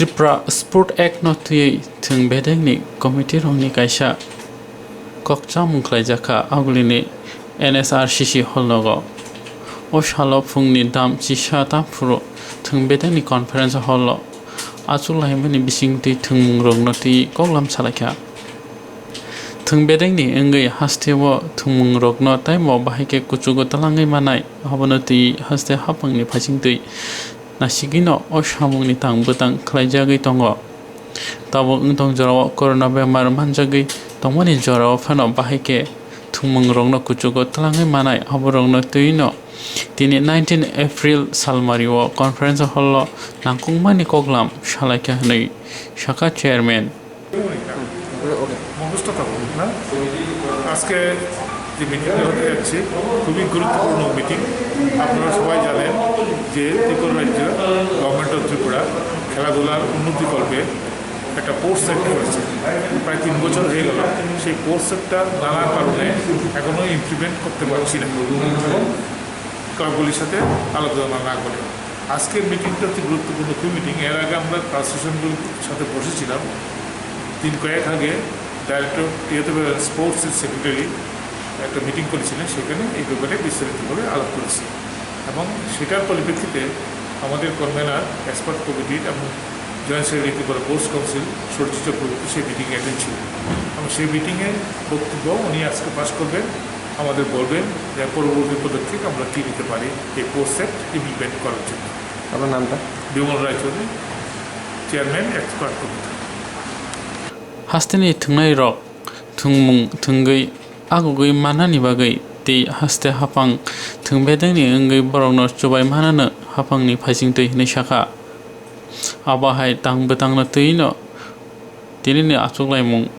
Tripura Sport Act no tuyei Thwngmung committee rongni kaisa Kokchaplaimung Khwlaijakha agulini NSRCC holnogo o salo phungni dam chisa tapfuro Thwngmung conference hall achulaimani bisingti Thwngmung tui koklam salakha Thwngmung engei hastewo Thwngmung Taibo bahike Kuchugu Twlangna manai habono tui haste hapangni phasingtui nasigino o samungni tangbutang khwlaijakha tongo tabo ungtong jorao corona bemar manjagui tongmani jorao phano bahike Thwngmung Kuchugu Twlangna manai haborokno tuino tini 19 April salmario conference hall nangkungmani koklam salakha hnoi shaka chairman আজকে যে মিটিংটা হতে যাচ্ছে খুবই গুরুত্বপূর্ণ meeting আপনারা সবাই জানেন যে ত্রিপুরা রাজ্য গভর্নমেন্ট অফ ত্রিপুরা খেলাধুলার উন্নতিকল্পে একটা কোর্স সেট করেছে প্রায় 3 বছর হয়ে গেল সেই কোর্স সেটটা নানা কারণে এখনও ইমপ্লিমেন্ট করতে পারছি না এবং ক্লাবগুলির সাথে আলোচনা না করে আজকের মিটিংটা অতি গুরুত্বপূর্ণ মিটিং এর আগে আমরা অ্যাসোসিয়েশনগুলির সাথে বসেছিলাম কয়েক আগে ডাইরেক্টর স্পোর্টসের সেক্রেটারি একটা মিটিং করেছিলেন সেখানে এই ব্যাপারে বিস্তারিতভাবে আলাপ করেছি এবং সেটার পরিপ্রেক্ষিতে আমাদের কনভেনার এক্সপার্ট কমিটির এবং জয়েন্ট সেক্রেটারি করে কোর্স কাউন্সিল সূর্য চক্রবর্তী সেই মিটিংয়ে অ্যাটেন্ড ছিল এবং সেই মিটিংয়ে বক্তব্য উনি আজকে পাশ করবেন আমাদের বলবেন যে পরবর্তী পদক্ষেপ আমরা কী নিতে পারি এই কোর্স সেট ইমপ্লিমেন্ট করার জন্য। আপনার নামটা? Bimal Raychaudhuri, chairman expert committee. hasteni Thwngnairokno Thwngmung thwngui agugui manani bagai tei haste hapang Thwngmung engei borokno chubai manano hapangni phasingtui hinui saka abahai tangbutangno tuino tinini achulaimung